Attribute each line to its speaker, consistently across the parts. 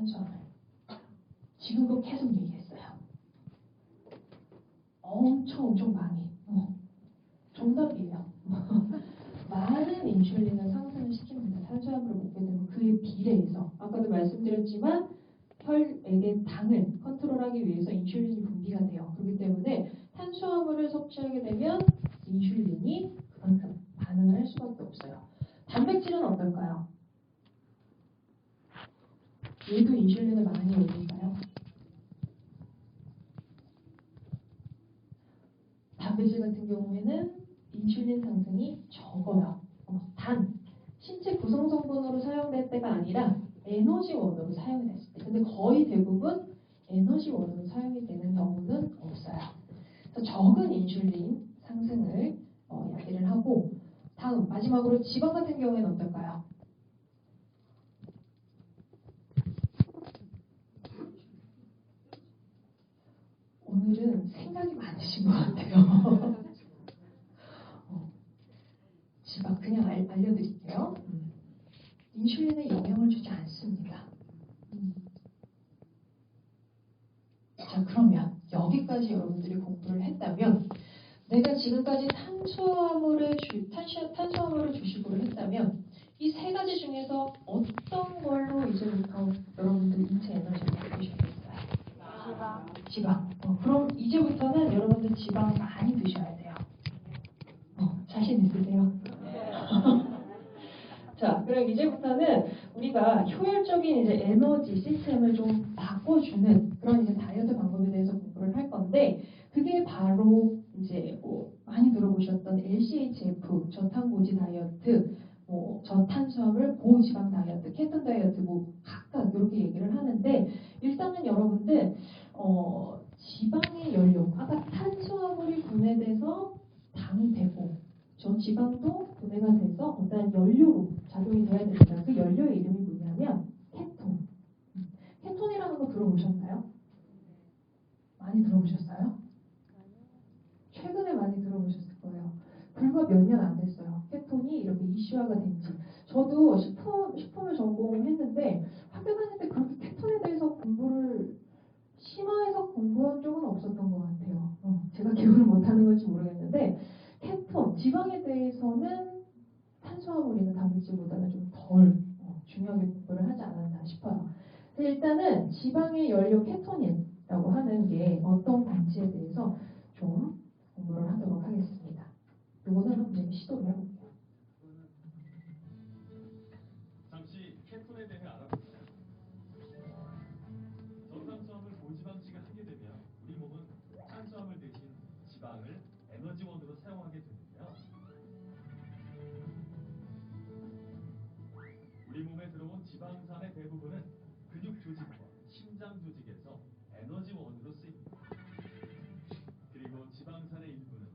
Speaker 1: 탄수화물. 지금도 계속 얘기했어요. 엄청 많이. 정답이에요. 많은 인슐린을 상승을 시킵니다. 탄수화물을 먹게 되면 그에 비례해서 아까도 말씀드렸지만 혈액의 당을 컨트롤하기 위해서 인슐린이 분비가 돼요. 그렇기 때문에 탄수화물을 섭취하게 되면 인슐린이 그만큼 반응을 할 수밖에 없어요. 단백질은 어떨까요? 얘도 인슐린을 많이 올릴까요? 단백질 같은 경우에는 인슐린 상승이 적어요. 단, 신체 구성 성분으로 사용될 때가 아니라 에너지원으로 사용이 됐을 때. 근데 거의 대부분 에너지원으로 사용이 되는 경우는 없어요. 그래서 적은 인슐린 상승을 이야기를 하고, 다음 마지막으로 지방 같은 경우에는 어떨까요? 오늘은 생각이 많으신 것 같아요. 지방 그냥 알려드릴게요. 인슐린에 영향을 주지 않습니다. 자, 그러면 여기까지 여러분들이 공부를 했다면, 내가 지금까지 탄수화물을 주식으로 했다면 이 세 가지 중에서 어떤 걸로 이제부터 여러분들 인체 에너지를 받으시겠어요? 지방. 그럼 이제부터는 여러분들 지방 많이 드셔야 돼요. 자신 있으세요? 자, 그럼 이제부터는 우리가 효율적인 이제 에너지 시스템을 좀 바꿔주는 그런 이제 다이어트 방법에 대해서 공부를 할 건데, 그게 바로 이제 많이 들어보셨던 LCHF, 저탄고지 다이어트, 저탄수화물 고지방 다이어트, 케톤 다이어트 각각 이렇게 얘기를 하는데, 일단은 여러분들 지방의 연료, 아까 탄수화물이 분해돼서 당이 되고 저 지방도 분해가 돼서 어떤 연료로 작용이 돼야 됩니다. 그 연료의 이름이 뭐냐면 케톤. 케톤이라는 거 들어보셨나요? 많이 들어보셨어요? 최근에 많이 들어보셨을 거예요. 불과 몇 년 안 됐어요. 케톤이 이렇게 이슈화가 된지. 저도 식품을 전공했는데 학교 다닐 때 그렇게 케톤에 대해서 공부를 심화해서 공부한 적은 없었던 것 같아요. 제가 기억을 못하는 건지 모르겠는데 케톤, 지방에 대해서는 탄수화물이나 단백질보다는 좀 덜 중요하게 공부를 하지 않았나 싶어요. 일단은 지방의 연료 케토닌이라고 하는 게 어떤 건지에 대해서 좀 공부를 하도록 하겠습니다. 이거는 한번 시도를 해볼게요.
Speaker 2: 잠시 케톤에 대해 알아볼까요? 저탄수화물 고지방식을 하게 되면 우리 몸은 탄수화물 대신 지방을 에너지원으로 사용하게 되는데요. 우리 몸에 들어온 지방산의 대부분은 근육 조직과 심장 조직에서 에너지원으로 쓰입니다. 그리고 지방산의 일부는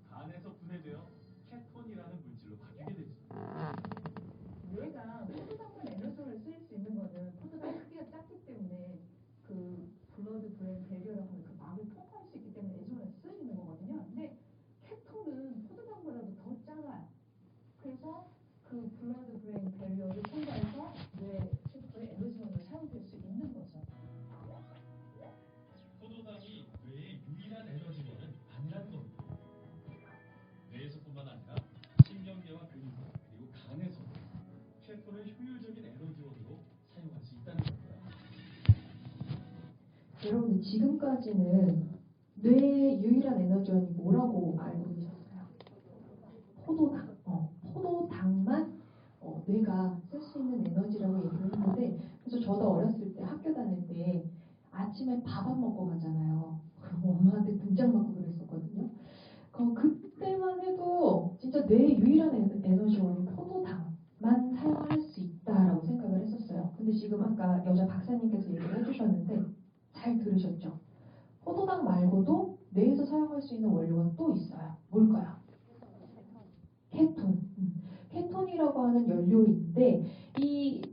Speaker 2: 간에서 분해되어 케톤이라는 물질로 바뀌게 되죠.
Speaker 3: 뇌가 포도당분 에너지원을 쓰일 수 있는 거는 포도당 크기가 작기 때문에 그 블러드 브레인 배리어라고 하는 그 막을 통과할 수 있기 때문에 에너지원을 쓰이는 거거든요. 근데 케톤은 포도당보다도 더 작아요. 그래서 그 블러드 브레인 배리어를 통과해서 뇌 세포의 에너지원으로 사용될 수 있는 거죠.
Speaker 2: 포도당이 뇌의 유일한 에너지원은 아니라는 겁니다. 뇌에서뿐만 아니라 신경계와 근육, 그리고 간에서 케톤을 효율적인 에너지원으로 사용할 수 있다는 겁니다.
Speaker 1: 여러분들 지금까지는 뇌의 유일한 에너지원이 뭐라고 알고 계셨어요? 포도당. 포도당만 뇌가 쓸 수 있는 에너지라고 얘기를 했는데, 그래서 저도 어렸을 때 학교 다닐 때 아침에 밥 안 먹고 가잖아요. 그럼 엄마한테 등짝 맞고 그랬었거든요. 그때만 해도 진짜 뇌의 유일한 에너지원이 포도당만 사용할 수 있다라고 생각을 했었어요. 근데 지금 아까 여자 박사님께서 얘기를 해주셨는데 잘 들으셨죠? 포도당 말고도 뇌에서 사용할 수 있는 원료가 또 있어요. 뭘까요? 케톤. 케톤이라고 하는 연료인데,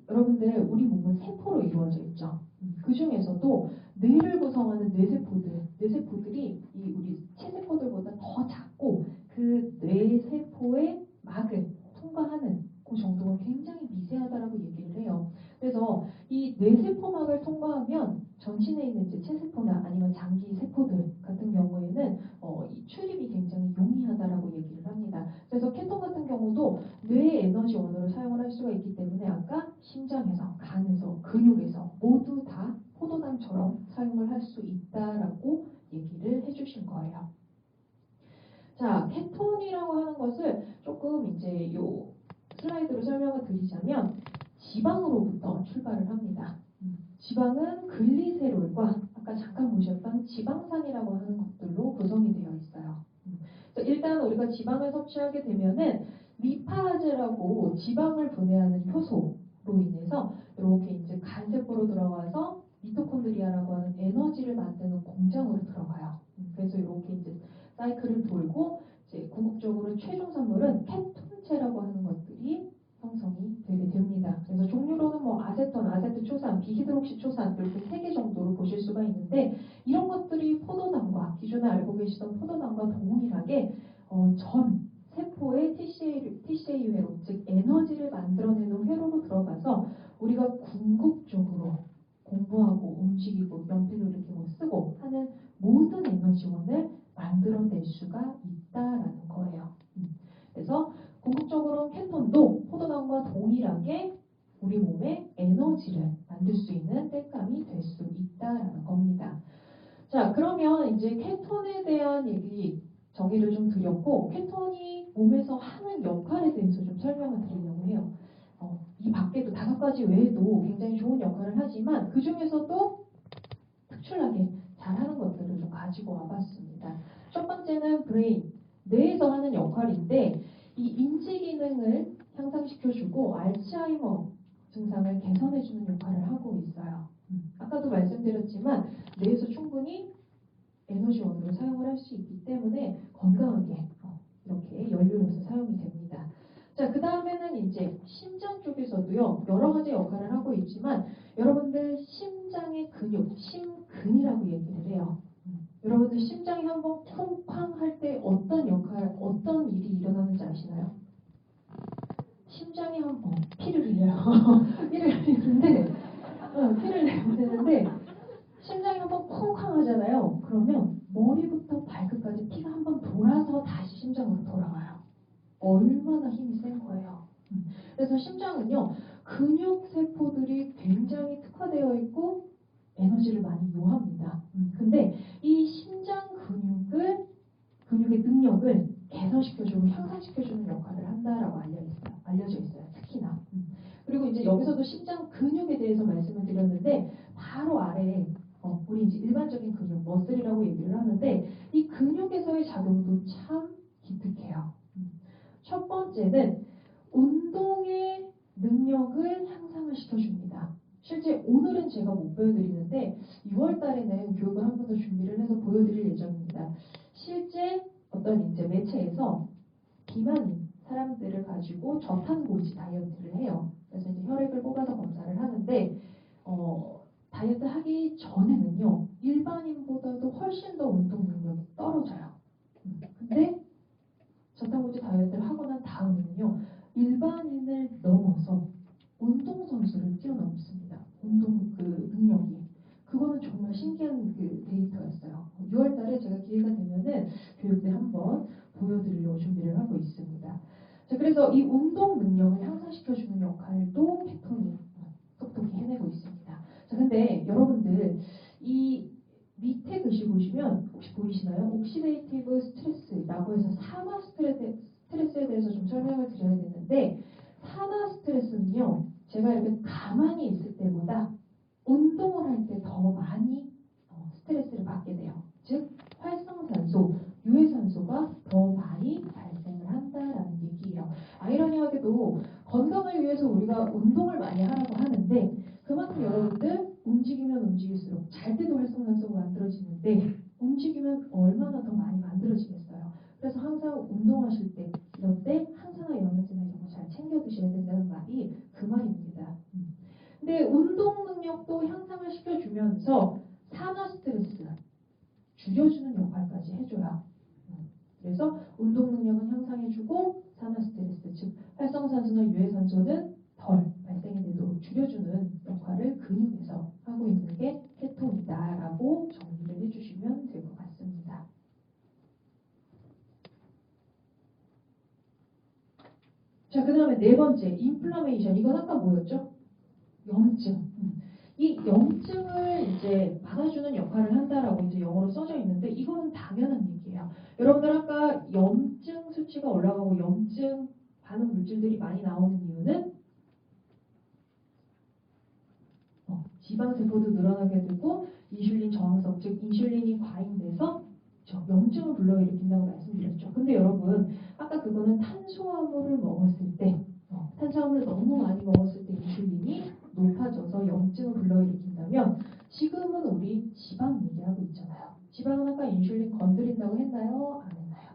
Speaker 1: 여러분들 우리 몸은 세포로 이루어져 있죠. 그 중에서도 뇌를 구성하는 뇌세포들이 우리 체세포들보다 더 작고, 그 뇌세포의 막을 통과하는 그 정도가 굉장히 미세하다라고 얘기를 해요. 그래서 이 뇌세포막을 통과하면 전신에 있는 이제 체세포나 아니면 장기 세포들 같은 경우에는 이 출입이 굉장히 용이하다라고 얘기를 합니다. 그래서 케톤 같은 경우도 뇌의 에너지 원으로 사용을 할 수가 있기 때문에 아까 심장에서, 간에서, 근육에서 모두 다 포도당처럼 사용을 할 수 있다라고 얘기를 해주신 거예요. 자, 케톤이라고 하는 것을 조금 이제 요 슬라이드로 설명을 드리자면 지방으로부터 출발을 합니다. 지방은 글리세롤과 아까 잠깐 보셨던 지방산이라고 하는 것들로 구성이 되어 있어요. 그래서 일단 우리가 지방을 섭취하게 되면은 리파즈라고 지방을 분해하는 효소로 인해서 이렇게 이제 간세포로 들어가서 미토콘드리아라고 하는 에너지를 만드는 공장으로 들어가요. 그래서 이렇게 이제 사이클을 돌고 이제 궁극적으로 최종 산물은 케톤체라고 하는 것들이 형성이 되게 됩니다. 그래서 종류로는 뭐 아세톤, 아세트초산, 비히드록시초산 이렇게 3개 정도로 보실 수가 있는데 이런 것들이 포도당과 기존에 알고 계시던 포도당과 동일하게 전 세포의 TCA 회로 즉 에너지를 만들어내는 회로로 들어가서 우리가 궁극적으로 공부하고 움직이고 연필로 이렇게 뭐 쓰고 하는 모든 에너지원을 만들어낼 수가 있다라는 거예요. 그래서 궁극적으로 케톤도 포도당과 동일하게 우리 몸에 에너지를 만들 수 있는 땔감이 될 수 있다라는 겁니다. 자, 그러면 이제 케톤에 대한 얘기 정의를 좀 드렸고 케톤이 몸에서 하는 역할에 대해서 좀 설명을 드리려고 해요. 이 밖에도 5가지 외에도 굉장히 좋은 역할을 하지만 그 중에서도 특출나게 잘하는 것들을 좀 가지고 와봤습니다. 첫 번째는 브레인, 뇌에서 하는 역할인데 이 인지 기능을 향상시켜주고 알츠하이머 증상을 개선해주는 역할을 하고 있어요. 아까도 말씀드렸지만 뇌에서 충분히 에너지원으로 사용을 할 수 있기 때문에 건강하게 이렇게 연료로서 사용이 됩니다. 자, 그 다음에는 이제 심장 쪽에서도요 여러 가지 역할을 하고 있지만 여러분들 심장의 근육, 심근이라고 얘기를 해요. 여러분들 심장이 한번 쿵쾅 할 때 어떤 역할, 어떤 일이 일어나는지 아시나요? 심장이 한번 피를 흘려요. 피를 흘리는데 피를 내는데 심장이 한번 쿵쾅 하잖아요. 그러면 머리부터 발끝까지 피가 한번 돌아서 다시 심장으로 돌아와요. 얼마나 힘이 센 거예요. 그래서 심장은요 근육 세포들이 굉장히 특화되어 있고 에너지를 많이 요합니다. 근데 이 심장 근육의 능력을 개선시켜주고 향상시켜주는 역할을 한다라고 알려져 있어요. 특히나. 그리고 이제 여기서도 심장 근육에 대해서 말씀을 드렸는데 바로 아래에 우리 이제 일반적인 근육, 머슬이라고 얘기를 하는데 이 근육에서의 작용도 참 기특해요. 첫 번째는 운동의 능력을 향상을 시켜줍니다. 실제 오늘은 제가 못 보여드리는데 6월 달에는 교육을 한 번 더 준비를 해서 보여드릴 예정입니다. 실제 어떤 이제 매체에서 비만인 사람들을 가지고 저탄고지 다이어트를 해요. 그래서 이제 혈액을 뽑아서 검사를 하는데 다이어트 하기 전에는요 일반인보다도 훨씬 더 운동 능력이 떨어져요. 근데 저탄고지 다이어트를 하고 난 다음에는요 일반인을 넘어서 운동선수를 뛰어넘습니다. 운동 능력이. 그거는 정말 신기한 데이터였어요. 6월 달에 제가 기회가 되면은 교육 때 한번 보여드리려고 준비를 하고 있습니다. 자, 그래서 이 운동 능력을 향상시켜주는 역할도 케톤이 똑똑히 해내고 있습니다. 자, 근데 여러분들 이 밑에 글씨 보시면 혹시 보이시나요? 옥시데이티브 스트레스라고 해서 산화 스트레스에 대해서 좀 설명을 드려야 되는데 산화 스트레스는요 제가 이렇게 가만히 있을 때보다 운동을 할 때 더 많이 스트레스를 받게 돼요. 즉 활성산소, 유해산소가 더 많이 발생을 한다라는 얘기예요. 아이러니하게도 건강을 위해서 우리가 운동을 많이 하라고 하는데 그만큼 여러분들 움직이면 움직일수록 잘 때도 활성산소가 만들어지는데 움직이면 얼마나 더 많이 만들어지겠어요. 그래서 항상 운동하실 때 이럴 때 항산화 영양제나 이런 거 잘 챙겨 드셔야 된다는 말이 그 말입니다. 근데 운동 능력도 향상을 시켜주면서 산화 스트레스 줄여주는 역할까지 해줘요. 그래서 운동 능력은 향상해주고 산화 스트레스 즉 활성산소나 유해산소는 덜 발생이 되도록 줄여주는 역할을 근육에서 하고 있는 게 케톤이다라고 정리를 해주시면 될 것 같습니다. 자, 그 다음에 네 번째, 인플라메이션. 이건 아까 뭐였죠? 염증. 이 염증을 이제 막아주는 역할을 한다라고 이제 영어로 써져 있는데 이거는 당연한 얘기예요. 여러분들 아까 염증 수치가 올라가고 염증 반응 물질들이 많이 나오는 이유는 지방세포도 늘어나게 되고 인슐린 저항성, 즉 인슐린이 과잉돼서 염증을 불러일으킨다고 말씀드렸죠. 근데 여러분 아까 그거는 탄수화물을 먹었을 때 탄수화물을 너무 많이 먹었을 때 인슐린이 높아져서 염증을 불러일으킨다면 지금은 우리 지방 얘기하고 있잖아요. 지방은 아까 인슐린 건드린다고 했나요? 안 했나요?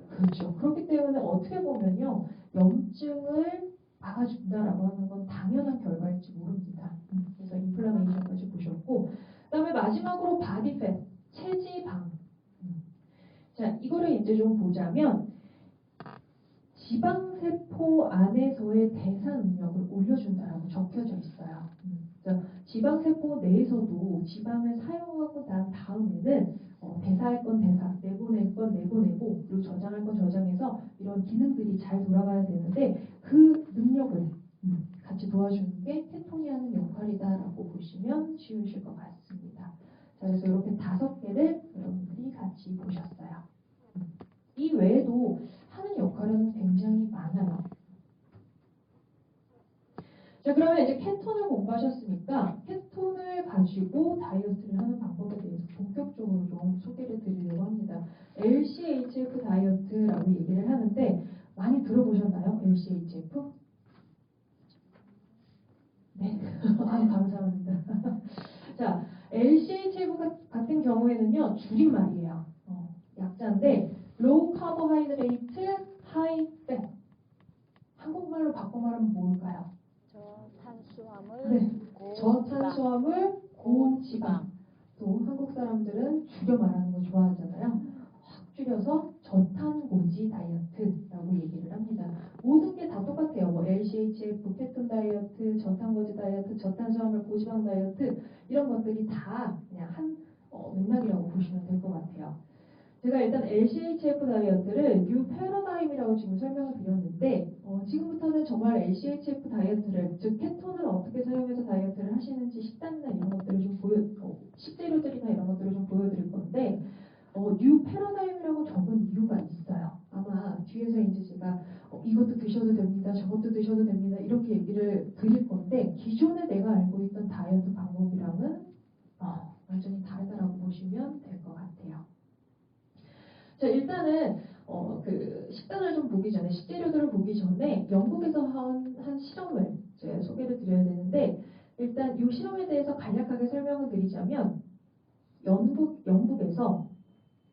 Speaker 1: 그렇죠. 그렇기 때문에 어떻게 보면요. 염증을 막아준다라고 하는 건 당연한 결과일지 모릅니다. 그래서 인플라메이션까지 보셨고 그 다음에 마지막으로 바디팻, 체지방. 자, 이거를 이제 좀 보자면 지방세포 안에서의 대사 능력을 올려준다라고 적혀져 있어요. 그래서 지방세포 내에서도 지방을 사용하고 난 다음에는 대사할 건 대사, 내보낼 건 내보내고 그리고 저장할 건 저장해서 이런 기능들이 잘 돌아가야 되는데 그 능력을 같이 도와주는 게 케톤이 하는 역할이다라고 보시면 쉬우실 것 같습니다. 자, 그래서 이렇게 5개를 여러분들이 같이 보셨어요. 이 외에도 하는 역할은 굉장히 많아요. 자, 그러면 이제 케톤을 공부하셨으니까 케톤을 가지고 다이어트를 하는 방법에 대해서 본격적으로 좀 소개를 드리려고 합니다. LCHF 다이어트라고 얘기를 하는데 많이 들어보셨나요? LCHF? 네. 아, 감사합니다. 자, LCHF 같은 경우에는요, 줄임말이에요. 약자인데 low carbohydrate, high fat. 한국말로 바꿔 말하면 뭘까요?
Speaker 4: 저탄수화물,
Speaker 1: 네.
Speaker 4: 고지방.
Speaker 1: 저탄수화물, 고지방. 또 한국 사람들은 줄여 말하는 거 좋아하잖아요. 확 줄여서 저탄고지 다이어트라고 얘기를 합니다. 모든 게 다 똑같아요. 뭐 LCHF, 케톤 다이어트, 저탄고지 다이어트, 저탄수화물, 고지방 다이어트 이런 것들이 다 그냥 한 맥락이라고 보시면 될 것 같아요. 제가 일단 LCHF 다이어트를 뉴 패러다임이라고 지금 설명을 드렸는데 지금부터는 정말 LCHF 다이어트를 즉 케톤을 어떻게 사용해서 다이어트를 하시는지 식단이나 이런 것들을 좀 식재료들이나 이런 것들을 좀 보여드릴 건데 뉴 패러다임이라고 적은 이유가 있어요. 아마 뒤에서 이제 제가 이것도 드셔도 됩니다, 저것도 드셔도 됩니다 이렇게 얘기를 드릴 건데 기존에 내가 알고 있던 다이어트 방법이랑은 완전히 다르다라고 보시면 될 것 같아요. 자, 일단은 그 식단을 좀 보기 전에 식재료들을 보기 전에 영국에서 한 실험을 제가 소개를 드려야 되는데 일단 이 실험에 대해서 간략하게 설명을 드리자면 영국에서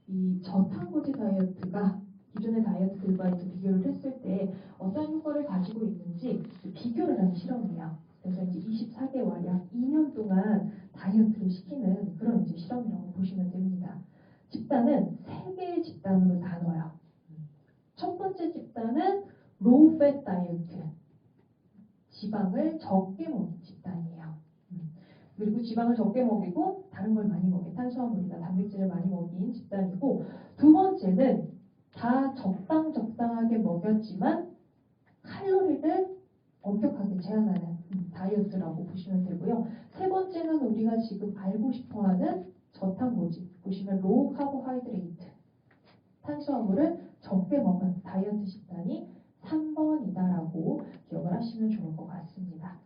Speaker 1: 이 저탄고지 다이어트가 기존의 다이어트들과 이제 비교를 했을 때 어떤 효과를 가지고 있는지 비교를 한 실험이에요. 그래서 이제 24개월 약 2년 동안 다이어트를 시키는 그런 이제 실험이라고 보시면 됩니다. 집단은 3개의 집단으로 나눠요. 첫 번째 집단은 로우 팻 다이어트. 지방을 적게 먹인 집단이에요. 그리고 지방을 적게 먹이고 다른 걸 많이 먹인 탄수화물이나 단백질을 많이 먹인 집단이고 두 번째는 다 적당하게 먹였지만 칼로리를 엄격하게 제한하는 다이어트라고 보시면 되고요. 세 번째는 우리가 지금 알고 싶어하는 저탄고지 보시면 로우 카보하이드레이트 탄수화물을 적게 먹은 다이어트 집단이 3번이다라고 기억을 하시면 좋을 것 같습니다.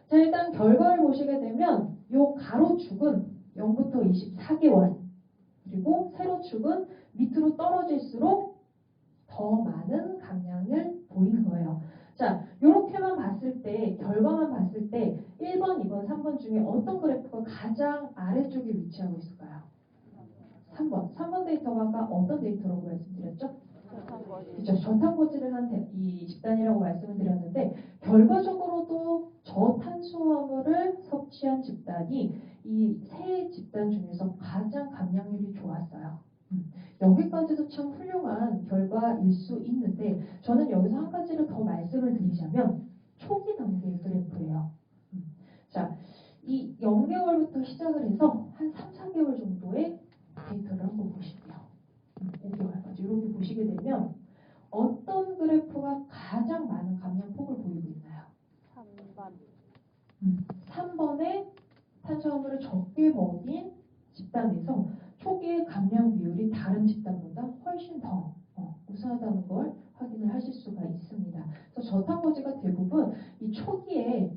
Speaker 1: 자, 일단 결과를 보시게 되면 이 가로축은 0부터 24개월 그리고 세로축은 밑으로 떨어질수록 더 많은 감량을 보인 거예요. 자, 이렇게만 봤을 때 결과만 봤을 때 1번, 2번, 3번 중에 어떤 그래프가 가장 아래쪽에 위치하고 있을까요? 3번. 3번 데이터가 아까 어떤 데이터라고 말씀드렸죠? 그렇죠. 저탄고지를 한 이 집단이라고 말씀을 드렸는데 결과적으로도 저탄수화물을 섭취한 집단이 이 세 집단 중에서 가장 감량률이 좋았어요. 여기까지도 참 훌륭한 결과일 수 있는데 저는 여기서 한 가지를 더 말씀을 드리자면 초기 단계의 그래프예요. 자, 탄수화가 가장 많은 감량폭을 보이고 있나요?
Speaker 4: 3번.
Speaker 1: 3번에 탄수화물을 적게 먹인 집단에서 초기의 감량 비율이 다른 집단보다 훨씬 더 우수하다는 걸 확인을 하실 수가 있습니다. 그래서 저탄고지가 대부분 이 초기에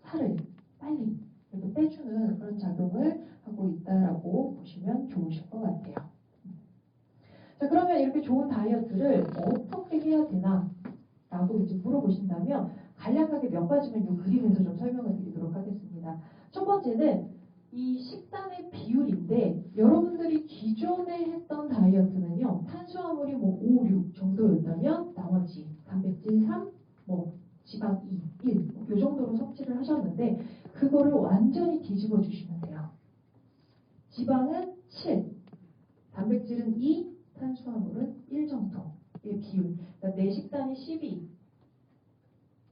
Speaker 1: 살을 빨리 그래도 빼주는 그런 작용을 하고 있다라고 보시면 좋으실 것 같아요. 자, 그러면 이렇게 좋은 다이어트를 어떻게 해야 되나? 라고 이제 물어보신다면 간략하게 몇 가지만 이 그림에서 좀 설명을 드리도록 하겠습니다. 첫 번째는 이 식단의 비율인데 여러분들이 기존에 했던 다이어트는요. 탄수화물이 뭐 5, 6 정도였다면 나머지 단백질 3, 지방 2, 1, 이 정도로 섭취를 하셨는데 그거를 완전히 뒤집어 주시면 돼요. 지방은 7, 단백질은 2, 탄수화물은 1 정도의 비율. 그러니까 내 식단이 12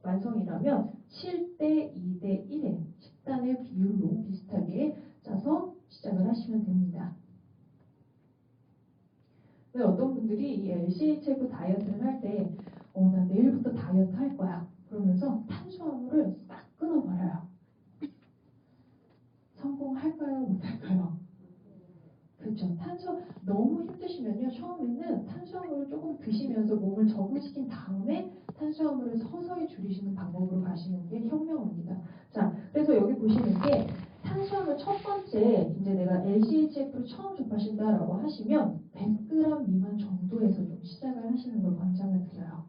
Speaker 1: 완성이라면 7대 2대 1의 식단의 비율로 비슷하게 짜서 시작을 하시면 됩니다. 어떤 분들이 이 LCHF 다이어트를 할 때 나 내일부터 다이어트 할 거야. 그러면서 탄수화물을 싹 끊어버려요. 성공할까요? 못할까요? 그렇죠. 너무 힘드시면요. 처음에는 탄수화물을 조금 드시면서 몸을 적응시킨 다음에 탄수화물을 서서히 줄이시는 방법으로 가시는 게 현명합니다. 자, 그래서 여기 보시는 게 탄수화물 첫 번째 이제 내가 LCHF를 처음 접하신다라고 하시면 100g 미만 정도에서 좀 시작을 하시는 걸 권장을 드려요.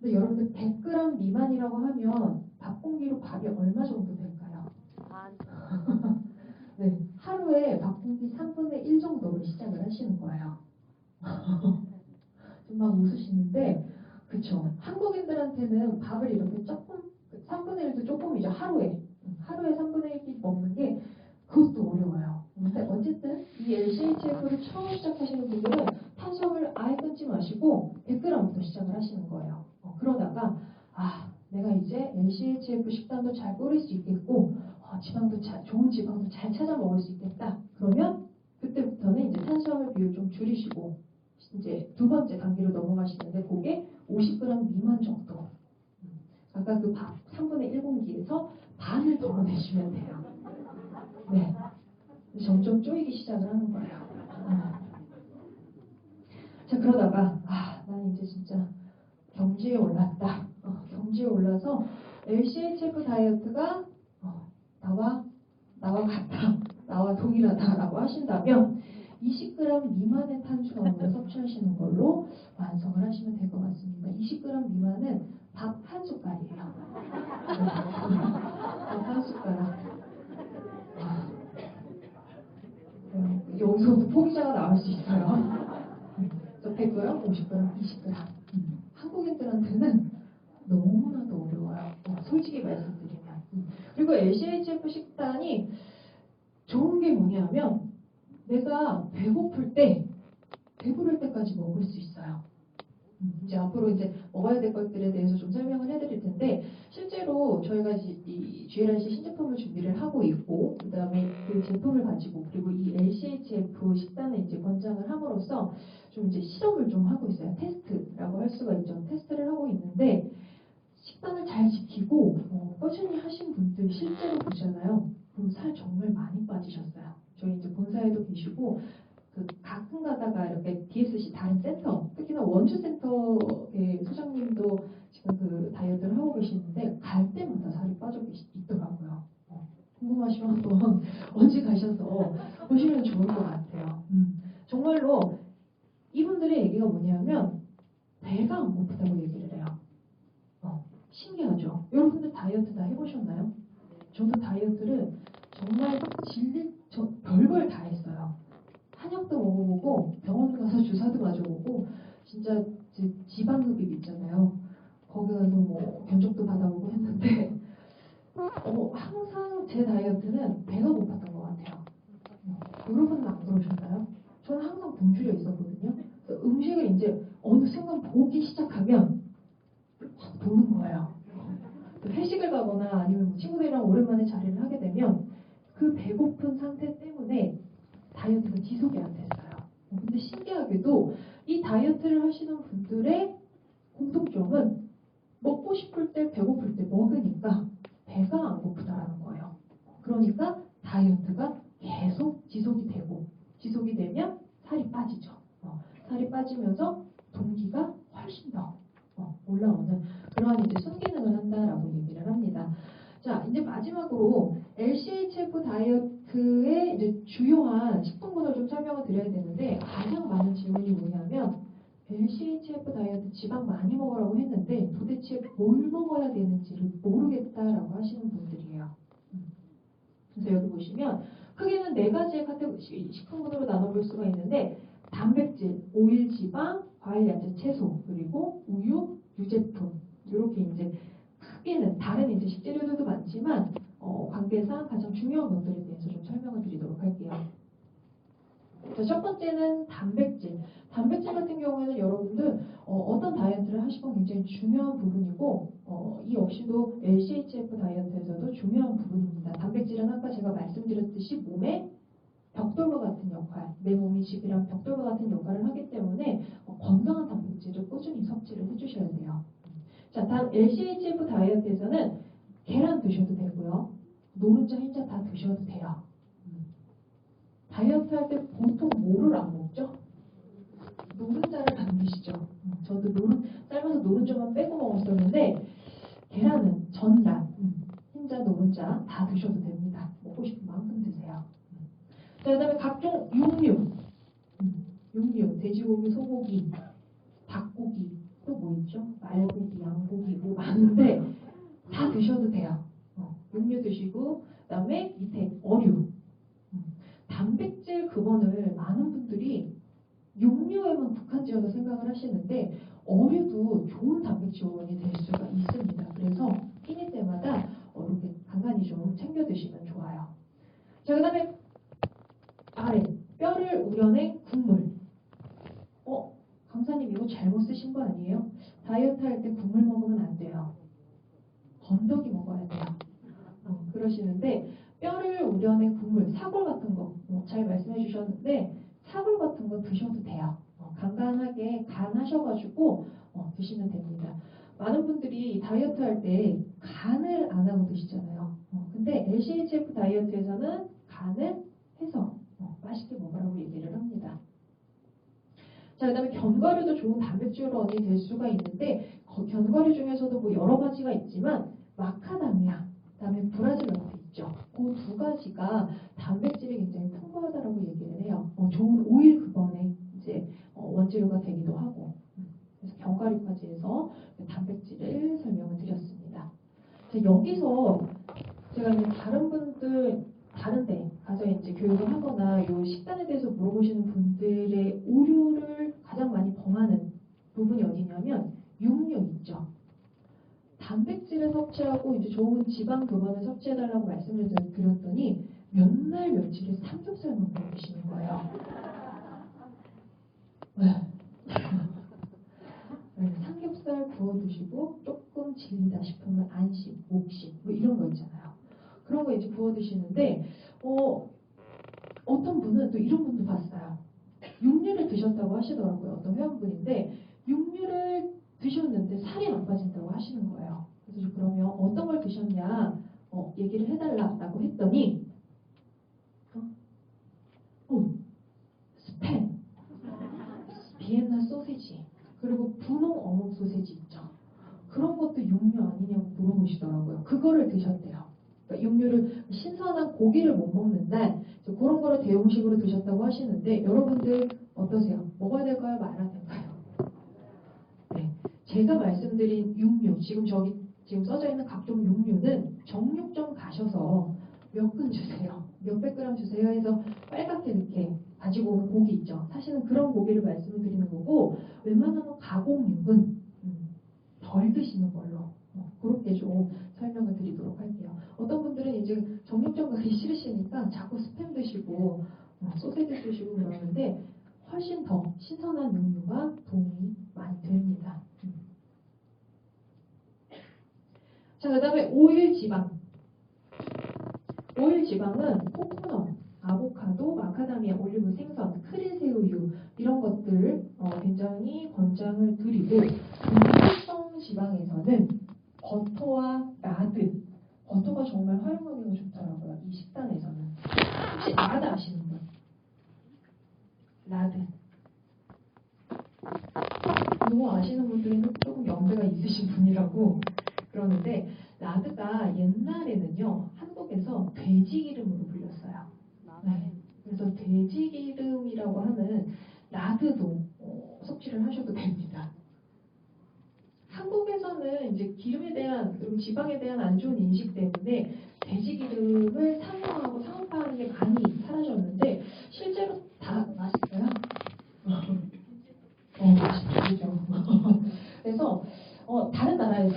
Speaker 1: 근데 여러분들 100g 미만이라고 하면 밥 공기로 밥이 얼마 정도 될까요? 네, 하루에 밥 공기 3분의 1 정도로 시작을 하시는 거예요. 좀 막 웃으시는데, 그쵸. 한국인들한테는 밥을 이렇게 조금, 3분의 1도 조금이죠. 하루에 3분의 1끼 먹는 게 그것도 어려워요. 근데 어쨌든 이 LCHF를 처음 시작하시는 분들은 탄수화물 아예 끊지 마시고 100g부터 시작을 하시는 거예요. 그러다가 내가 이제 LCHF 식단도 잘 꾸릴 수 있겠고 좋은 지방도 잘 찾아 먹을 수 있겠다. 그러면 그때부터는 이제 탄수화물 비율 좀 줄이시고 이제 두 번째 단계로 넘어가시는데 그게 50g 미만 정도. 아까 그 밥 3분의 1공기에서 반을 덜어내시면 돼요. 네. 점점 쪼이기 시작을 하는 거예요. 자, 그러다가 난 이제 진짜 경지에 올랐다. 경지에 올라서 LCHF 다이어트가 나와 같다. 나와 동일하다라고 하신다면 20g 미만의 탄수화물을 섭취하시는 걸로 완성을 하시면 될 것 같습니다. 20g 미만은 밥 한 숟갈이에요. 밥 한 숟가락. 여기서부터 포기자가 나올 수 있어요. 그래서 100g, 50g, 20g. 한국인들한테는 너무나도 어려워요. 솔직히 말씀드리면. 그리고 LCHF 식단이 좋은 게 뭐냐면 내가 배부를 때까지 먹을 수 있어요. 이제 앞으로 이제 먹어야 될 것들에 대해서 좀 설명을 해드릴 텐데 실제로 저희가 이 GLRC 신제품을 준비를 하고 있고 그다음에 그 제품을 가지고 그리고 이 LCHF 식단을 이제 권장을 함으로써 좀 이제 실험을 좀 하고 있어요. 테스트라고 할 수가 있죠. 테스트를 하고 있는데 식단을 잘 지키고 꾸준히 하신 분들 실제로 보잖아요. 그럼 살 정말 많이 빠지셨어요. 저희 이제 본사에도 계시고 가끔 가다가 이렇게 DSC 다른 센터, 특히나 원주센터의 소장님도 지금 그 다이어트를 하고 계시는데 갈 때마다 살이 빠져 있더라고요. 궁금하시면 한번 언제 가셔서 보시면 좋을 것 같아요. 정말로 이분들의 얘기가 뭐냐면 배가 안 고프다고 얘기를 해요. 신기하죠? 여러분들 다이어트 다 해보셨나요? 저도 다이어트를 정말 별걸 다 했어요. 한약도 먹어보고 병원 가서 주사도 맞아보고 진짜 지방흡입 있잖아요. 거기 가서 뭐 견적도 받아보고 했는데 항상 제 다이어트는 배가 고팠던 것 같아요. 여러분은 안 그러셨나요? 저는 항상 굶주려 있었거든요. 그래서 음식을 이제 어느 순간 보기 시작하면 확 도는 거예요. 회식을 가거나 아니면 뭐 친구들이랑 오랜만에 자리를 하게 되면 그 배고픈 상태 때문에 다이어트가 지속이 안 됐어요. 근데 신기하게도 이 다이어트를 하시는 분들의 공통점은 먹고 싶을 때 배고플 때 먹으니까 배가 안 고프다라는 거예요. 그러니까 다이어트가 계속 지속이 되면 살이 빠지죠. 살이 빠지면서 동기가 훨씬 더 올라오는 그러한 이제 순기능을 한다라고 얘기를 합니다. 자, 이제 마지막으로 LCHF 다이어트의 이제 주요한 식품군을 좀 설명을 드려야 되는데 가장 많은 질문이 뭐냐면 LCHF 다이어트 지방 많이 먹으라고 했는데 도대체 뭘 먹어야 되는지를 모르겠다라고 하시는 분들이에요. 그래서 여기 보시면 크게는 네 가지의 식품군으로 나눠볼 수가 있는데 단백질, 오일, 지방, 과일, 야채, 채소, 그리고 우유, 유제품 이렇게 이제 크게는 다른 이제 식재료들도 많지만 관계상 가장 중요한 것들에 대해서 좀 설명을 드리도록 할게요. 자, 첫 번째는 단백질. 단백질 같은 경우에는 여러분들 어떤 다이어트를 하시건 굉장히 중요한 부분이고 이 역시도 LCHF 다이어트에서도 중요한 부분입니다. 단백질은 아까 제가 말씀드렸듯이 몸의 벽돌과 같은 역할, 내 몸이 집이랑 벽돌과 같은 역할을 하기 때문에 건강한 단백질을 꾸준히 섭취를 해주셔야 돼요. 자, 다음 LCHF 다이어트에서는 계란 드셔도 되고요. 노른자, 흰자 다 드셔도 돼요. 다이어트 할 때 보통 뭐를 안 먹죠? 노른자를 안 드시죠. 저도 삶아서 노른자만 빼고 먹었었는데 계란은 전란, 흰자, 노른자 다 드셔도 됩니다. 먹고 싶은 만큼 드세요. 자, 그 다음에 각종 육류, 돼지고기, 소고기, 닭고기, 또 뭐 있죠? 말고기, 양고기 뭐 많은데 다 드셔도 돼요. 육류 드시고 그 다음에 밑에 어류, 단백질 근원을 많은 분들이 육류에만 국한지어서 생각을 하시는데 어류도 좋은 단백질 원이 될 수가 있습니다. 그래서 끼니 때마다 이렇게 간간히 좀 챙겨 드시면 좋아요. 자, 그 다음에 아래 뼈를 우려낸 국물. 강사님 이거 잘못 쓰신 거 아니에요? 다이어트 할 때 국물 먹으면 안 돼요. 건더기 먹어야 돼요. 그러시는데 뼈를 우려낸 국물, 사골 같은 거 잘 말씀해 주셨는데 사골 같은 거 드셔도 돼요. 간간하게 간 하셔가지고 드시면 됩니다. 많은 분들이 다이어트 할 때 간을 안 하고 드시잖아요. 근데 LCHF 다이어트에서는 간을 해서 맛있게 먹으라고 얘기를 합니다. 자, 그 다음에 견과류도 좋은 단백질원이 될 수가 있는데 견과류 중에서도 뭐 여러 가지가 있지만 마카다미아, 그 다음에 브라질 너트 있죠. 그 두 가지가 단백질이 굉장히 풍부하다라고 얘기를 해요. 좋은 오일 근원의 이제 원재료가 되기도 하고 그래서 견과류까지 해서 단백질을 설명을 드렸습니다. 자, 여기서 제가 이제 다른 분들 다른데 가서 이제 교육을 하거나 이 식단에 대해서 물어보시는 분들의 오류를 가장 많이 범하는 부분이 어디냐면 육류 있죠. 단백질을 섭취하고 이제 좋은 지방 근원을 섭취해달라고 말씀을 드렸더니 몇 날 며칠을 삼겹살만 먹고 계시는 거예요. 삼겹살 구워 드시고 조금 질리다 싶으면 안식, 목식 뭐 이런 거 있잖아요. 그런 거 이제 구워 드시는데 어떤 분은 또 이런 분도 봤어요. 육류를 드셨다고 하시더라고요. 어떤 회원분인데 육류를 드셨는데 살이 안 빠진다고 하시는 거예요. 그래서 그러면 어떤 걸 드셨냐 얘기를 해달라고 했더니 스팸, 비엔나 소세지, 그리고 분홍 어묵 소세지 있죠. 그런 것도 육류 아니냐고 물어보시더라고요. 그거를 드셨대요. 그러니까 육류를 신선한 고기를 못 먹는 날 그런 거를 대용식으로 드셨다고 하시는데 여러분들 어떠세요? 먹어야 될까요? 말아야 될까요? 네, 제가 말씀드린 육류 지금 써져 있는 각종 육류는 정육점 가셔서 몇 근 주세요. 몇백 그램 주세요 해서 빨갛게 이렇게 가지고 오는 고기 있죠. 사실은 그런 고기를 말씀을 드리는 거고 웬만하면 가공육은 덜 드시는 걸로 그렇게 좀 설명을 드리도록 할게요. 어떤 분들은 이제 정육점 가기 싫으시니까 자꾸 스팸 드시고 소세지 드시고 그러는데 훨씬 더 신선한 육류가 도움이 많이 됩니다. 자, 그 다음에 오일 지방. 오일 지방은 코코넛, 아보카도, 마카다미아, 올리브, 생선, 크릴새우유 이런 것들 굉장히 권장을 드리고 동물성 지방에서는 버터와 라드, 버터가 정말 활용하기가 좋더라고요. 이 식단에서는. 혹시 라드 아시는 분? 라드. 이거 아시는 분들은 조금 연배가 있으신 분이라고 그러는데 라드가 옛날에는요 한국에서 돼지기름으로 불렸어요. 네. 그래서 돼지기름이라고 하는 라드도 섭취를 하셔도 됩니다. 한국에서는 이제 기름에 대한 그리고 지방에 대한 안 좋은 인식 때문에 돼지기름을 상용하고 상업화하는 게 많이 사라졌는데 실제로 다 맛있어요. 맛있죠. 그래서 다른 나라에서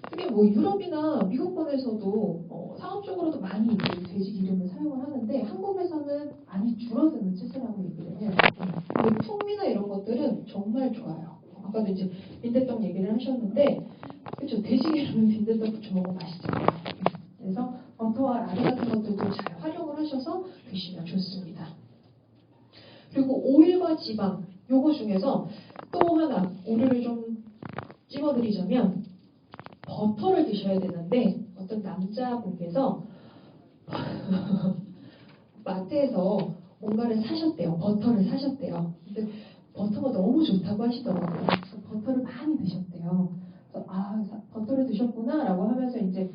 Speaker 1: 특히 뭐 유럽이나 미국권에서도 상업적으로도 많이 돼지 기름을 사용을 하는데 한국에서는 많이 줄어드는 추세라고 얘기를 해요. 근데 풍미나 이런 것들은 정말 좋아요. 아까도 이제 빈대떡 얘기를 하셨는데 그렇죠. 돼지 기름은 빈대떡 부쳐 먹으면 맛있잖아요. 그래서 버터와 라드 같은 것들도 잘 활용을 하셔서 드시면 좋습니다. 그리고 오일과 지방 요거 중에서 또 하나 오류를 좀 찝어드리자면 버터를 드셔야 되는데 어떤 남자분께서 마트에서 뭔가를 사셨대요. 버터를 사셨대요. 근데 버터가 너무 좋다고 하시더라고요. 그래서 버터를 많이 드셨대요. 그래서 버터를 드셨구나 라고 하면서 이제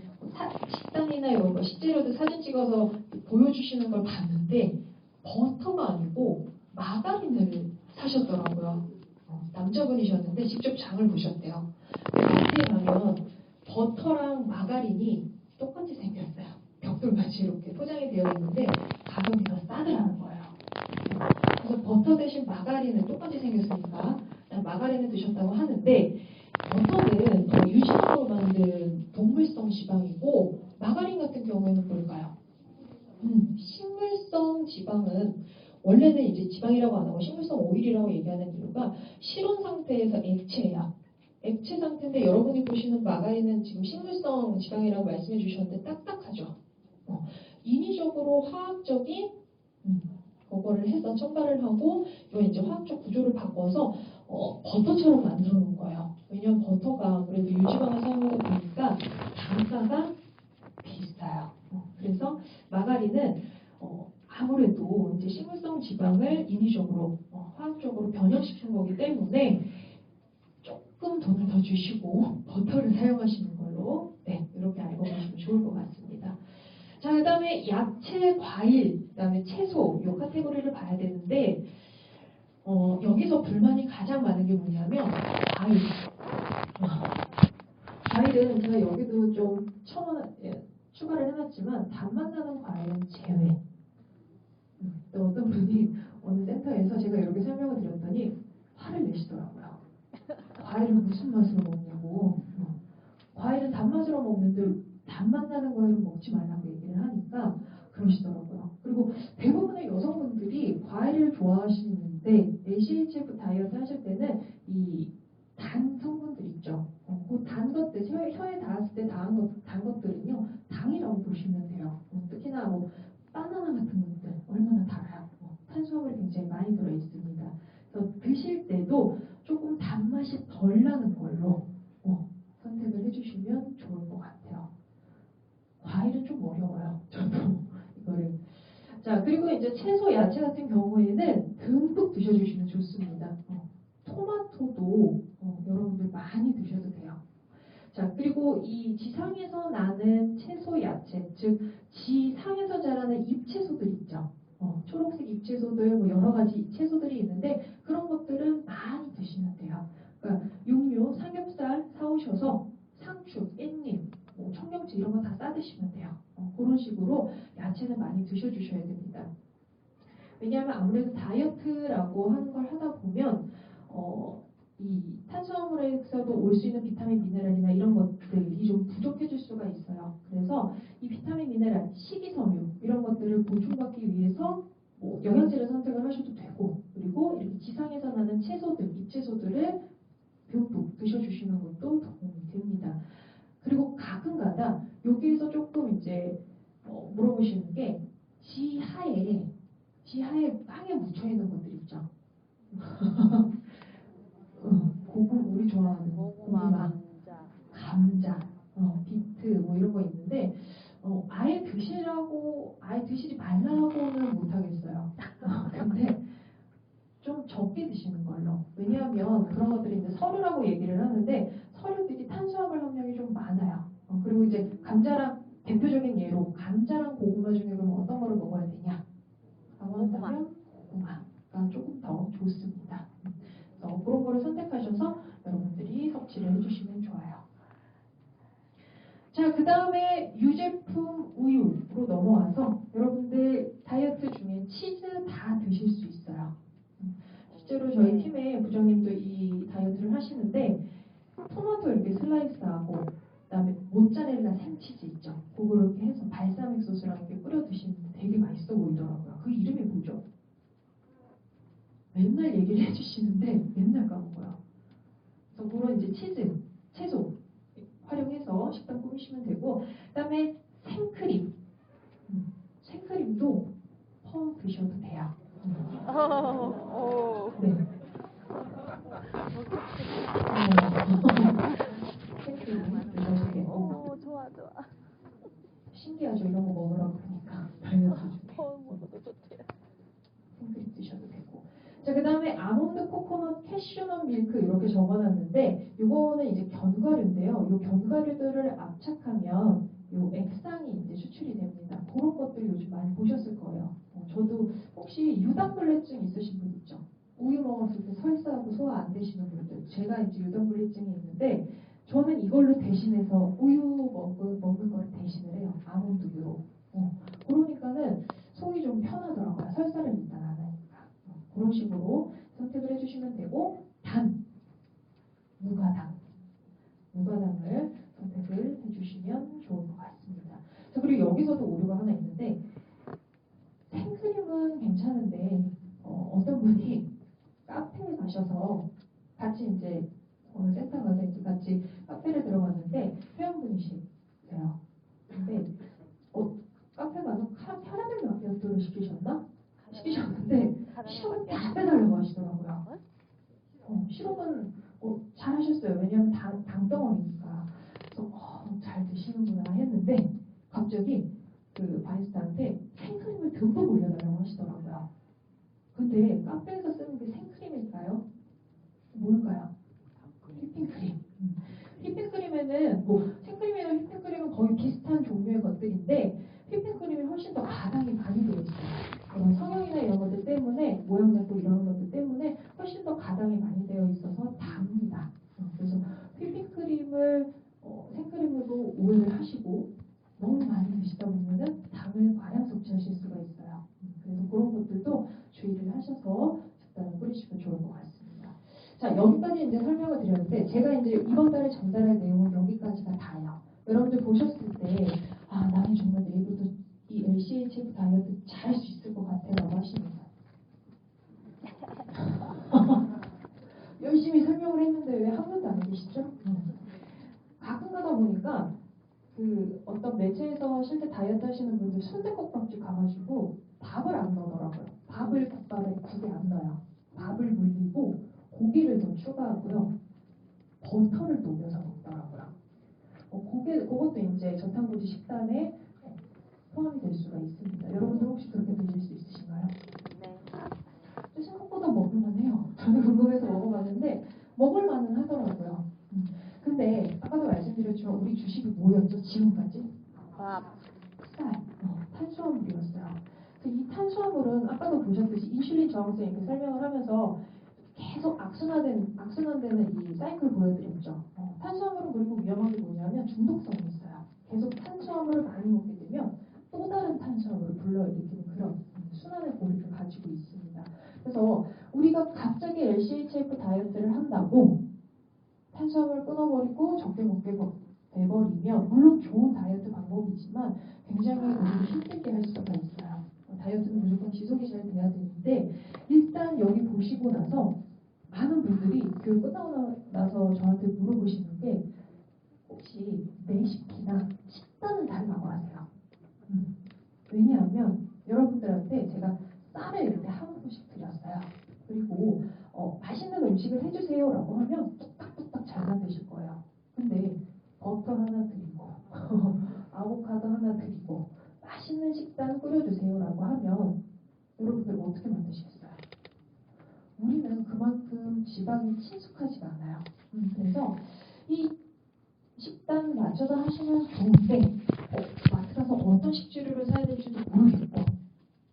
Speaker 1: 식단이나 이런 거 식재료도 사진 찍어서 보여주시는 걸 봤는데 버터가 아니고 마가린을 사셨더라고요. 남자분이셨는데 직접 장을 보셨대요. 마트에 가면 버터랑 마가린이 똑같이 생겼어요. 벽돌같이 이렇게 포장이 되어 있는데 가격이 더 싸더라는 거예요. 그래서 버터 대신 마가린은 똑같이 생겼으니까 마가린을 드셨다고 하는데 버터는 유지성으로 만든 동물성 지방이고 마가린 같은 경우에는 뭘까요? 식물성 지방은 원래는 이제 지방이라고 안 하고 식물성 오일이라고 얘기하는 이유가 실온 상태에서 액체예요. 액체 상태인데 여러분이 보시는 마가린은 지금 식물성 지방이라고 말씀해 주셨는데 딱딱하죠. 인위적으로 화학적인 그거를 해서 첨가를 하고 이거 이제 화학적 구조를 바꿔서 버터처럼 만들어 놓은 거예요. 왜냐하면 버터가 아무래도 유지방을 사용하다 보니까 단가가 비싸요. 그래서 마가린은 아무래도 이제 식물성 지방을 인위적으로 화학적으로 변형시킨 거기 때문에 조금 돈을 더 주시고 버터를 사용하시는 걸로 이렇게 알고 계시면 좋을 것 같습니다. 자, 그 다음에 야채, 과일, 그 다음에 채소 이 카테고리를 봐야 되는데 여기서 불만이 가장 많은 게 뭐냐면 과일. 과일은 제가 여기도 좀 추가를 해놨지만 단맛 나는 과일은 제외. 또 어떤 분이 어느 센터에서 제가 이렇게 설명을 드렸더니 화를 내시더라고요. 과일을 무슨 맛으로 먹냐고. 과일은 단맛으로 먹는데 단맛 나는 과일은 먹지 말라고 얘기를 하니까 그러시더라고요. 그리고 대부분의 여성분들이 과일을 좋아하시는데 ACHF 다이어트 하실 때는 이 단 성분들 있죠. 그 단 것들, 혀에 닿았을 때 단 것들은요, 당이라고 보시면 돼요. 특히나 뭐 바나나 같은 것들 얼마나 달아요. 탄수화물이 굉장히 많이 들어 있습니다. 그래서 드실 때도 조금 단맛이 덜 나는 걸로 선택을 해주시면 좋을 것 같아요. 과일은 좀 어려워요. 저도 이거를. 자, 그리고 이제 채소, 야채 같은 경우에는 듬뿍 드셔주시면 좋습니다. 토마토도 여러분들 많이 드셔도 돼요. 자, 그리고 이 지상에서 나는 채소, 야채, 즉 지상에서 자라는 잎채소들 있죠. 초록색 잎채소들, 뭐 여러 가지 채소들이 있는데 그런 것들은 많이 드시면 돼요. 그러니까 육류, 삼겹살 사오셔서 상추, 깻잎, 뭐 청경채 이런 거 다 싸드시면 돼요. 그런 식으로 야채는 많이 드셔주셔야 됩니다. 왜냐하면 아무래도 다이어트라고 하는 걸 하다 보면 이 탄수화물에서도 올 수 있는 비타민, 미네랄이나 이런 것들이 좀 부족해질 수가 있어요. 그래서 이 비타민, 미네랄, 식이섬유 이런 것들을 보충받기 위해서 뭐 영양제를 선택을 하셔도 되고 그리고 이렇게 지상에서 나는 채소들, 잎채소들을 듬뿍 드셔주시는 것도 도움이 됩니다. 그리고 가끔가다 여기에서 조금 이제 물어보시는 게 지하에 빵에 묻혀있는 것들 있죠. 고구 우리 좋아하는
Speaker 4: 고구마,
Speaker 1: 감자, 비트 뭐 이런 거 있는데 아예 드시지 말라고는 못하겠어요. 근데 좀 적게 드시는 걸로. 왜냐하면 그런 것들이 이제 서류라고 얘기를 하는데 서류들이 탄수화물 함량이 좀 많아요. 그리고 이제 감자랑 대표적인 예로 감자랑 고구마 중에 그럼 어떤 거를 먹어야 되냐? 고구마면 고구마가 조금 더 좋습니다. 그래서 그런 거를 선택하셔서 여러분들이 섭취를 해주시면 좋아요. 자, 그 다음에 유제품 우유로 넘어와서 여러분들 다이어트 중에 치즈 다 드실 수 있어요. 실제로 저희 팀의 부장님도 이 다이어트를 하시는데 토마토 이렇게 슬라이스하고 그다음에 모짜렐라 생치즈 있죠. 그거 이렇게 해서 발사믹 소스랑 이렇게 뿌려 드시는데 되게 맛있어 보이더라고요. 그 이름이 뭐죠? 맨날 얘기를 해주시는데 맨날 까먹어요. 그래서 그런 이제 치즈, 채소 활용해서 식단 꾸미시면 되고, 그다음에 생크림, 생크림도 퍼 드셔도 돼요. 네. 생크림 드셔도 되고.
Speaker 4: 좋아.
Speaker 1: 신기하죠? 이런 거 먹으라고 그러니까 다이어트 중에.
Speaker 4: 먹어도 좋대요.
Speaker 1: 생크림 드셔도 되고. 자, 그 다음에 아몬드, 코코넛, 캐슈넛 밀크 이렇게 적어놨는데 요거는 이제 견과류인데요. 요 견과류들을 압착하면 요 액상이 이제 추출이 됩니다. 그런 것들 요즘 많이 보셨을 거예요. 저도 혹시 유당불내증 있으신 분 있죠? 우유 먹었을 때 설사하고 소화 안 되시는 분들. 제가 이제 유당불내증이 있는데 저는 이걸로 대신해서 우유 먹는 거를 대신을 해요. 아몬드유로. 그러니까는 속이 좀 편하더라고요. 설사를 일단 안 하니까. 그런 식으로 선택을 해주시면 되고, 무가당을 선택을 해주시면 좋을 것 같습니다. 자, 그리고 여기서도 오류가 하나 있는데 생크림은 괜찮은데 어떤 분이 카페에 가셔서 같이 이제 어느 센터 가서 이제 같이 카페를 들어갔는데 회원분이시세요. 근데 카페 가서 캐러멜 마키아토를 시키셨는데 시럽을 다 빼달라고 하시더라고요. 시럽은 잘하셨어요. 왜냐하면 당덩어리니까. 그래서 잘 드시는구나 했는데 갑자기 그 바리스타한테 생크림을 듬뿍 올려달라고 하시더라고요. 근데 카페에서 쓰는 게 생크림일까요? 뭘까요? 휘핑크림. 휘핑크림에는 생크림이랑 휘핑크림은 거의 비슷한 종류의 것들인데 휘핑크림이 훨씬 더 가당이 많이 되어 있어요. 성형이나 이런 것들 때문에 모양 잡고 이런 것들 때문에 훨씬 더 가당이 많이 되어 있어서 답니다. 그래서 휘핑크림을 생크림으로 오해를 하시고 너무 많이 드시다 보면은 당을 과량 섭취하실 수가 있어요. 그래서 그런 것들도 주의를 하셔서 식단을 꾸리시면 좋을 것 같습니다. 자, 여기까지 이제 설명을 드렸는데 제가 이제 이번 달에 전달할 내용은 여기까지가 다예요. 여러분들 보셨을 때 나는 정말 내일부터 이 LCHF 다이어트 잘할 수 있을 것 같아라고 하시는 거예요. 열심히 설명을 했는데 왜 한 번도 안 계시죠? 가끔 가다 보니까 그 어떤 매체에서 실제 다이어트 하시는 분들 순댓국밥집 가가지고 밥을 안 넣더라고요. 밥을 국밥에 국에 안 넣어요. 밥을 물리고 고기를 더 추가하고요. 버터를 녹여서 먹더라고요. 그것도 이제 저탄고지 식단에 포함이 될 수가 있습니다. 여러분들 혹시 그렇게 드실 수 있으신가요?
Speaker 4: 네.
Speaker 1: 생각보다 먹을만해요. 저는 궁금해서 먹어봤는데 먹을만은 하더라고요. 근데 아까도 말씀드렸지만 우리 주식이 뭐였죠? 지금까지? 쌀, 탄수화물이었어요. 그래서 이 탄수화물은 아까도 보셨듯이 인슐린 저항성 이렇게 설명을 하면서 계속 악순환되는 이 사이클 보여드렸죠. 탄수화물은 그리고 위험한 게 뭐냐면 중독성이 있어요. 계속 탄수화물을 많이 먹게 되면 또 다른 탄수화물을 불러일으키는 그런 순환의 고리를 가지고 있습니다. 그래서 우리가 갑자기 LCHF 다이어트를 한다고 탄수화물을 끊어버리고 적게 먹게 돼버리면 물론 좋은 다이어트 방법이지만 굉장히 우리를 힘들게 할 수가 있어요. 다이어트는 무조건 지속이 잘 돼야 되는데 일단 여기 보시고 나서 많은 분들이 교육 끝나고 나서 저한테 물어보시는 게 혹시 레시피나 식단은 달라고 하세요. 왜냐하면 여러분 음식을 해주세요라고 하면 뚝딱뚝딱 잘 만드실 거예요. 근데 버터 하나 드리고 아보카도 하나 드리고 맛있는 식단 끓여주세요라고 하면 여러분들 어떻게 만드시겠어요? 우리는 그만큼 지방이 친숙하지가 않아요. 그래서 이 식단 맞춰서 하시면 좋은데 마트 가서 어떤 식재료를 사야 될지도 모르겠고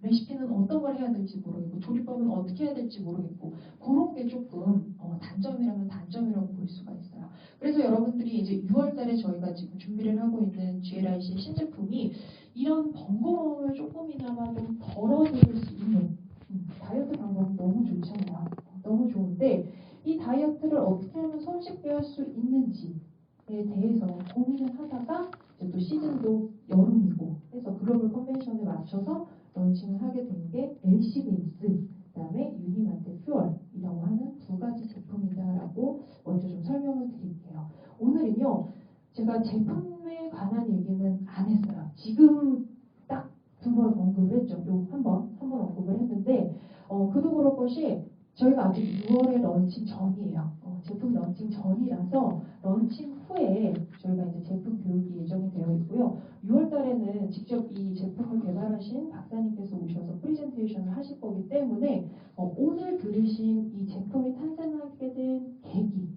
Speaker 1: 레시피는 어떤 걸 해야 될지 모르겠고 조리법은 어떻게 해야 될지 모르겠고 그런 게 조금 단점이라면 단점이라고 볼 수가 있어요. 그래서 여러분들이 이제 6월 달에 저희가 지금 준비를 하고 있는 GLIC의 신제품이 이런 번거로움을 조금이나마 좀 덜어드릴 수 있는 다이어트 방법이 너무 좋잖아요. 너무 좋은데 이 다이어트를 어떻게 하면 손쉽게 할 수 있는지에 대해서 고민을 하다가 이제 또 시즌도 여름이고 해서 글로벌 컨벤션에 맞춰서 런칭을 하게 된 게 LC 베이스, 그다음에 유니마트 퓨얼이라고 하는 두 가지 제품이다라고 먼저 좀 설명을 드릴게요. 오늘은요, 제가 제품에 관한 얘기는 안 했어요. 지금 딱 두 번 언급을 했죠. 요 한 번 언급을 했는데, 그도 그럴 것이 저희가 아직 6월에 런칭 전이에요. 제품 런칭 전이라서 런칭 후에 저희가 이제 제품 교육이 예정이 되어 있고요. 6월 달에는 직접 이 제품을 개발하신 박사님께서 오셔서 프레젠테이션을 하실 거기 때문에 오늘 들으신 이 제품이 탄생하게 된 계기,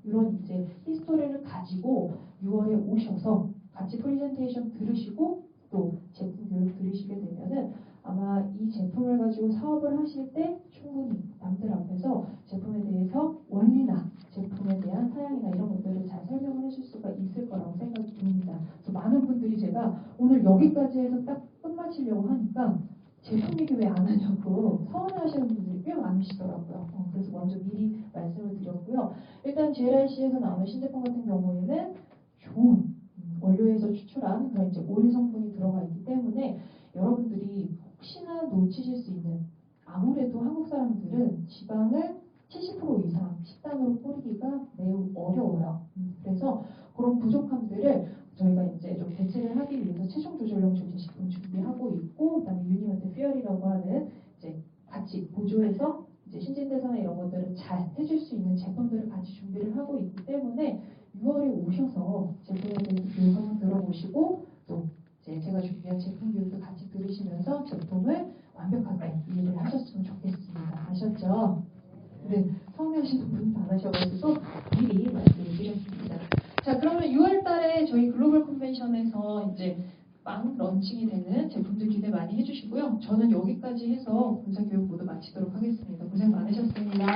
Speaker 1: 이런 이제 히스토리를 가지고 6월에 오셔서 같이 프레젠테이션 들으시고 또 제품 교육 들으시게 되면은 아마 이 제품을 가지고 사업을 하실 때 충분히 남들 앞에서 제품에 대해서 원리나 제품에 대한 사양이나 이런 것들을 잘 설명을 해줄 수가 있을 거라고 생각이 듭니다. 그래서 많은 분들이 제가 오늘 여기까지 해서 딱 끝마치려고 하니까 제품 얘기 왜 안 하냐고 서운해하시는 분들이 꽤 많으시더라고요. 그래서 먼저 미리 말씀을 드렸고요. 일단 GLIC에서 나오는 신제품 같은 경우에는 좋은 원료에서 추출한 그런 이제 오일 성분이 들어가 있기 때문에 여러분들이 혹시나 놓치실 수 있는, 아무래도 한국 사람들은 지방을 70% 이상 식단으로 뿌리기가 매우 어려워요. 그래서 그런 부족함들을 저희가 이제 좀 대체를 하기 위해서 체중 조절용 조제식품 준비하고 있고, 그다음에 유니마트 퓨얼이라고 하는 이제 같이 보조해서 이제 신진대사나 이런 것들을 잘 해줄 수 있는 제품들을 같이 준비를 하고 있기 때문에 6월에 오셔서 제품에 대해서 교육 한번 들어보시고 또 이제 제가 준비한 제품 교육도 같이 들으시면서 제품을 완벽하게 이해를 하셨으면 좋겠습니다. 아셨죠? 네, 서운해하시는 분이 많으셔가지고 미리 말씀을 드렸습니다. 자, 그러면 6월 달에 저희 글로벌 컨벤션에서 이제 막 런칭이 되는 제품들 기대 많이 해주시고요. 저는 여기까지 해서 군사 교육 모두 마치도록 하겠습니다. 고생 많으셨습니다.